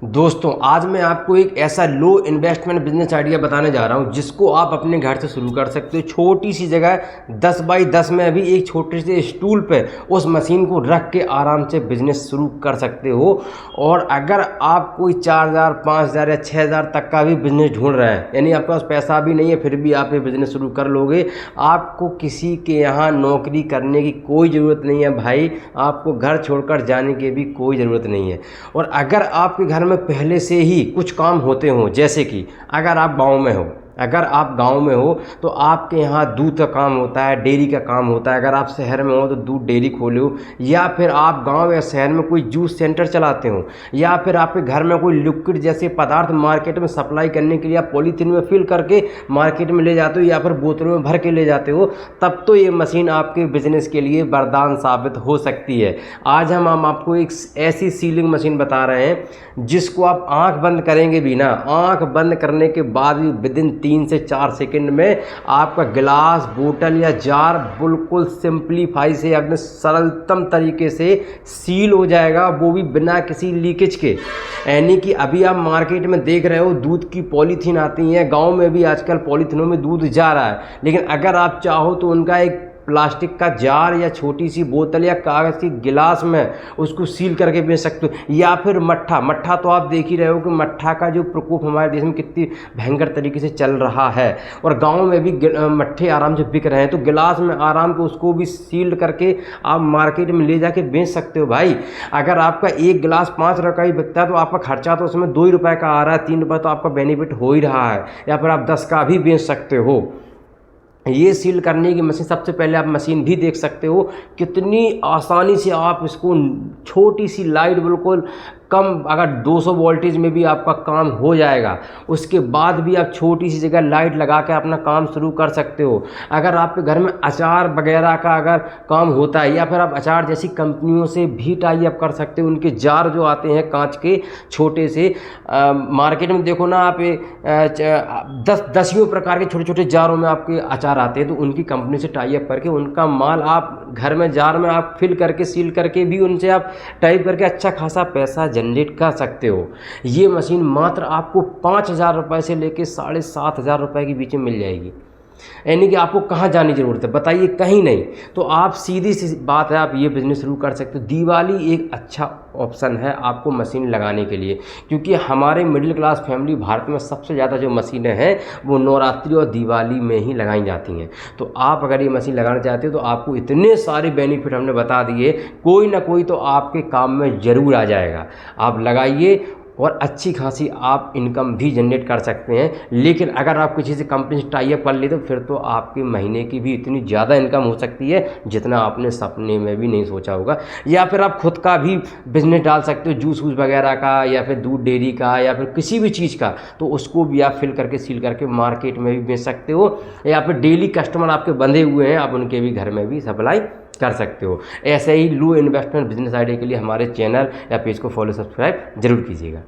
दोस्तों आज मैं आपको एक ऐसा लो इन्वेस्टमेंट बिजनेस आइडिया बताने जा रहा हूं जिसको आप अपने घर से शुरू कर सकते हो। छोटी सी जगह 10 बाई 10 में अभी एक छोटे से स्टूल पे उस मशीन को रख के आराम से बिजनेस शुरू कर सकते हो। और अगर आप कोई 4,000 5,000 या 6,000 तक का भी बिजनेस ढूंढ रहे हैं, यानी आपके पास पैसा भी नहीं है फिर भी आप ये बिजनेस शुरू कर लोगे, आपको किसी के यहाँ नौकरी करने की कोई ज़रूरत नहीं है भाई, आपको घर छोड़कर जाने की भी कोई ज़रूरत नहीं है। और अगर आपके घर में पहले से ही कुछ काम होते हों, जैसे कि अगर आप गांव में हो तो आपके यहाँ दूध का काम होता है, डेयरी का काम होता है। अगर आप शहर में हो तो दूध डेयरी खोले हो, या फिर आप गांव या शहर में कोई जूस सेंटर चलाते हो, या फिर आपके घर में कोई लिक्विड जैसे पदार्थ मार्केट में सप्लाई करने के लिए आप पॉलीथीन में फिल करके मार्केट में ले जाते हो या फिर बोतलों में भर के ले जाते हो, तब तो ये मशीन आपके बिजनेस के लिए वरदान साबित हो सकती है। आज हम आपको एक ऐसी सीलिंग मशीन बता रहे हैं जिसको आप आंख बंद करेंगे भी ना, आंख बंद करने के बाद भी विदिन 3 से 4 सेकंड में आपका गिलास, बोतल या जार बिल्कुल सिंपलीफाई से अपने सरलतम तरीके से सील हो जाएगा, वो भी बिना किसी लीकेज के। यानी कि अभी आप मार्केट में देख रहे हो दूध की पॉलीथीन आती हैं, गांव में भी आजकल पॉलीथीनों में दूध जा रहा है, लेकिन अगर आप चाहो तो उनका एक प्लास्टिक का जार या छोटी सी बोतल या कागज़ की गिलास में उसको सील करके बेच सकते हो। या फिर मट्ठा तो आप देख ही रहे हो कि मट्ठा का जो प्रकोप हमारे देश में कितनी भयंकर तरीके से चल रहा है, और गांव में भी मट्ठे आराम से बिक रहे हैं, तो गिलास में आराम से उसको भी सील्ड करके आप मार्केट में ले जाके बेच सकते हो भाई। अगर आपका एक गिलास 5 रुपये का ही बिकता है तो आपका खर्चा तो उसमें 2 ही रुपये का आ रहा है, 3 रुपये तो आपका बेनिफिट हो ही रहा है। या फिर आप 10 का भी बेच सकते हो। ये सील करने की मशीन, सबसे पहले आप मशीन भी देख सकते हो कितनी आसानी से आप इसको, छोटी सी लाइट बिल्कुल कम, अगर 200 वोल्टेज में भी आपका काम हो जाएगा, उसके बाद भी आप छोटी सी जगह लाइट लगा के अपना काम शुरू कर सकते हो। अगर आपके घर में अचार वगैरह का अगर काम होता है, या फिर आप अचार जैसी कंपनियों से भी टाई अप कर सकते हो। उनके जार जो आते हैं कांच के छोटे से, मार्केट में देखो ना आप 10 प्रकार के छोटे छोटे जारों में आपके अचार आते हैं, तो उनकी कंपनी से टाई अप करके उनका माल आप घर में जार में आप फिल करके सील करके भी उनसे आप टाइप करके अच्छा खासा पैसा जनरेट कर सकते हो। ये मशीन मात्र आपको 5,000 रुपये से लेकर 7,500 रुपये के बीच में मिल जाएगी। यानी कि आपको कहाँ जाने की ज़रूरत है, बताइए, कहीं नहीं। तो आप सीधी सी बात है, आप ये बिज़नेस शुरू कर सकते हो। दिवाली एक अच्छा ऑप्शन है आपको मशीन लगाने के लिए, क्योंकि हमारे मिडिल क्लास फैमिली भारत में सबसे ज़्यादा जो मशीनें हैं वो नवरात्रि और दिवाली में ही लगाई जाती हैं। तो आप अगर ये मशीन लगाना चाहते हो तो आपको इतने सारे बेनिफिट हमने बता दिए, कोई ना कोई तो आपके काम में ज़रूर आ जाएगा। आप लगाइए और अच्छी खासी आप इनकम भी जनरेट कर सकते हैं। लेकिन अगर आप किसी से कंपनी से टाई अप कर ले तो फिर तो आपके महीने की भी इतनी ज़्यादा इनकम हो सकती है जितना आपने सपने में भी नहीं सोचा होगा। या फिर आप खुद का भी बिजनेस डाल सकते हो, जूस वगैरह का, या फिर दूध डेयरी का, या फिर किसी भी चीज़ का, तो उसको भी आप फिल करके सील करके मार्केट में भी बेच सकते हो। या फिर डेली कस्टमर आपके बंधे हुए हैं, आप उनके भी घर में भी सप्लाई कर सकते हो। ऐसे ही लो इन्वेस्टमेंट बिजनेस आइडिया के लिए हमारे चैनल या पेज को फॉलो सब्सक्राइब जरूर कीजिएगा।